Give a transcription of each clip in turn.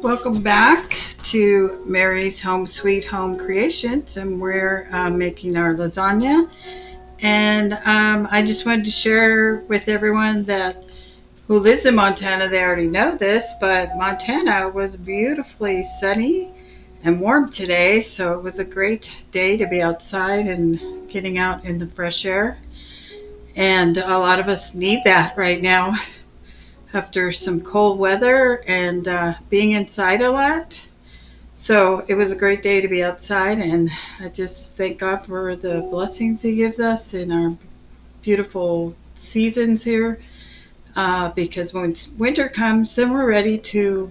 Welcome back to Mary's Home Sweet Home Creations, and we're making our lasagna. And I just wanted to share with everyone that who lives in Montana, they already know this, but Montana was beautifully sunny and warm today, so it was a great day to be outside and getting out in the fresh air. And a lot of us need that right now after some cold weather and being inside a lot. So it was a great day to be outside, and I just thank God for the blessings He gives us in our beautiful seasons here. Because when winter comes, then we're ready to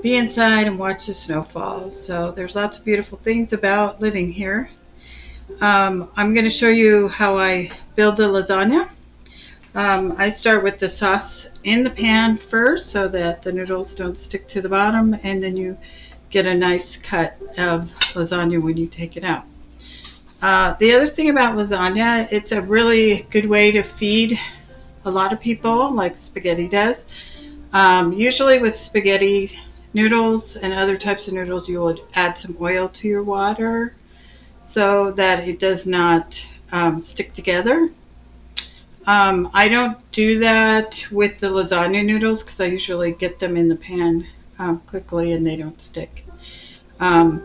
be inside and watch the snow fall. So there's lots of beautiful things about living here. I'm going to show you how I build the lasagna. I start with the sauce in the pan first so that the noodles don't stick to the bottom, and then you get a nice cut of lasagna when you take it out. The other thing about lasagna, it's a really good way to feed a lot of people, like spaghetti does. Usually with spaghetti noodles and other types of noodles, you would add some oil to your water so that it does not stick together. I don't do that with the lasagna noodles because I usually get them in the pan quickly and they don't stick. The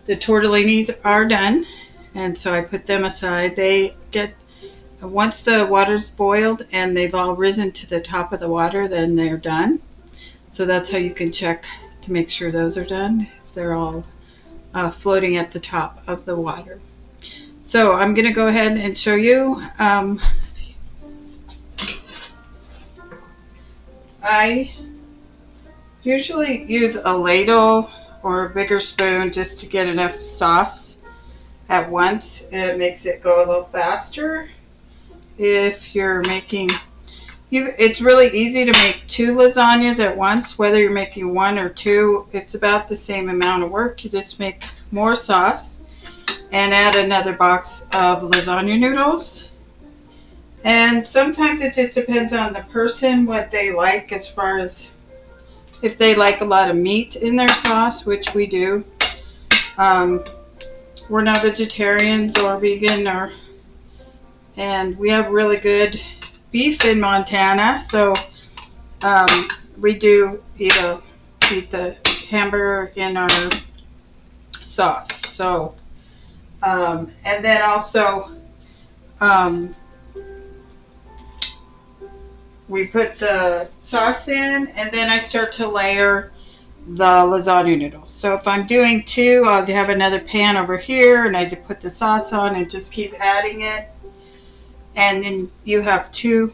tortellinis are done, and so I put them aside. They get, once the water's boiled and they've all risen to the top of the water, then they're done. So that's how you can check to make sure those are done, if they're all floating at the top of the water. So I'm going to go ahead and show you. I usually use a ladle or a bigger spoon just to get enough sauce at once. It makes it go a little faster. If you're making, it's really easy to make 2 lasagnas at once. Whether you're making 1 or 2, it's about the same amount of work. You just make more sauce and add another box of lasagna noodles. And sometimes it just depends on the person, what they like, as far as if they like a lot of meat in their sauce, which we do. We're not vegetarians or vegan, and we have really good beef in Montana, so we do eat the hamburger in our sauce. So, and then also, we put the sauce in, and then I start to layer the lasagna noodles. So if I'm doing 2, I'll have another pan over here, and I just put the sauce on and just keep adding it. And then you have 2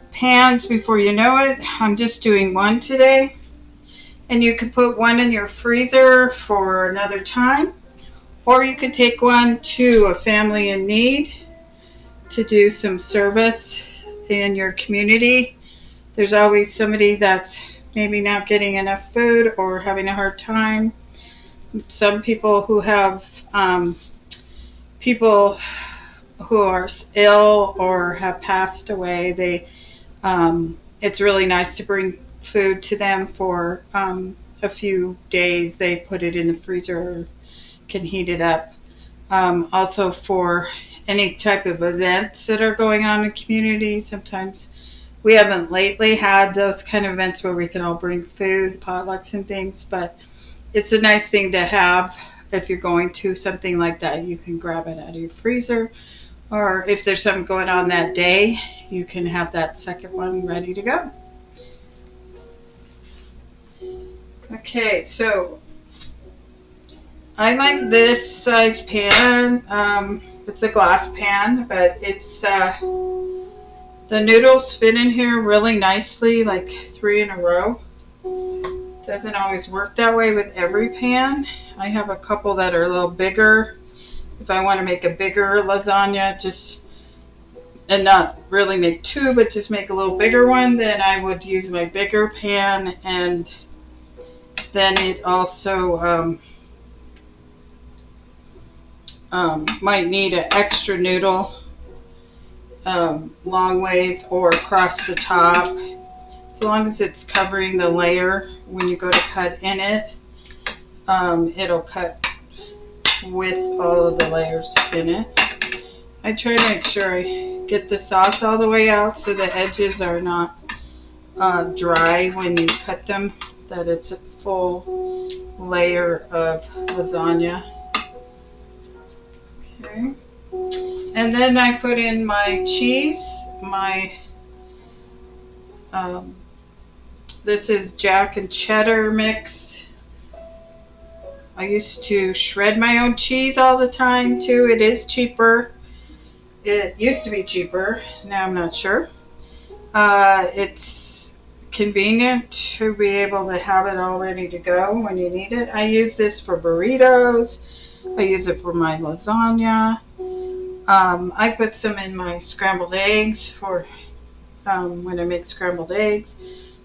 pans before you know it. I'm just doing 1 today. And you can put 1 in your freezer for another time, or you can take 1 to a family in need to do some service in your community. There's always somebody that's maybe not getting enough food or having a hard time. Some people who have people who are ill or have passed away, it's really nice to bring food to them for a few days. They put it in the freezer or can heat it up. Also for any type of events that are going on in the community. Sometimes we haven't lately had those kind of events where we can all bring food, potlucks and things, but it's a nice thing to have. If you're going to something like that, you can grab it out of your freezer, or if there's something going on that day, you can have that second one ready to go. Okay, so I like this size pan. It's a glass pan, but it's the noodles fit in here really nicely, like 3 in a row. Doesn't always work that way with every pan. I have a couple that are a little bigger. If I want to make a bigger lasagna, and not really make 2, but just make a little bigger one, then I would use my bigger pan. And then it also might need an extra noodle long ways or across the top, as long as it's covering the layer when you go to cut in it. it'll cut with all of the layers in it. I try to make sure I get the sauce all the way out so the edges are not dry when you cut them, that it's a full layer of lasagna. Okay. And then I put in my cheese. Um, this is Jack and Cheddar mix. I used to shred my own cheese all the time too. It is cheaper. It used to be cheaper. Now I'm not sure. It's convenient to be able to have it all ready to go when you need it. I use this for burritos. I use it for my lasagna. I put some in my scrambled eggs for when I make scrambled eggs.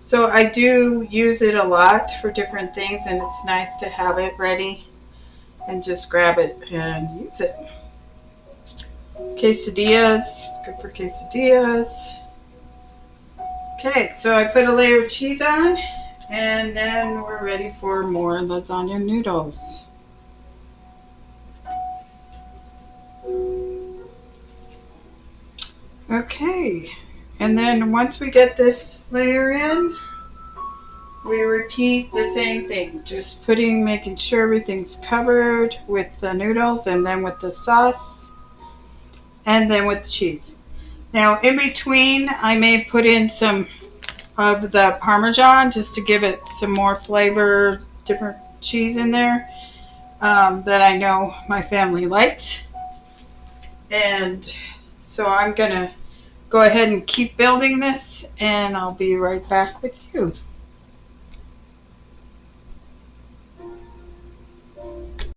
So I do use it a lot for different things, and it's nice to have it ready and just grab it and use it. Quesadillas, it's good for quesadillas. Okay, so I put a layer of cheese on, and then we're ready for more lasagna noodles. Okay, and then once we get this layer in, we repeat the same thing, just making sure everything's covered with the noodles, and then with the sauce, and then with the cheese. Now in between, I may put in some of the Parmesan just to give it some more flavor, different cheese in there that I know my family likes. And so I'm going to go ahead and keep building this, and I'll be right back with you.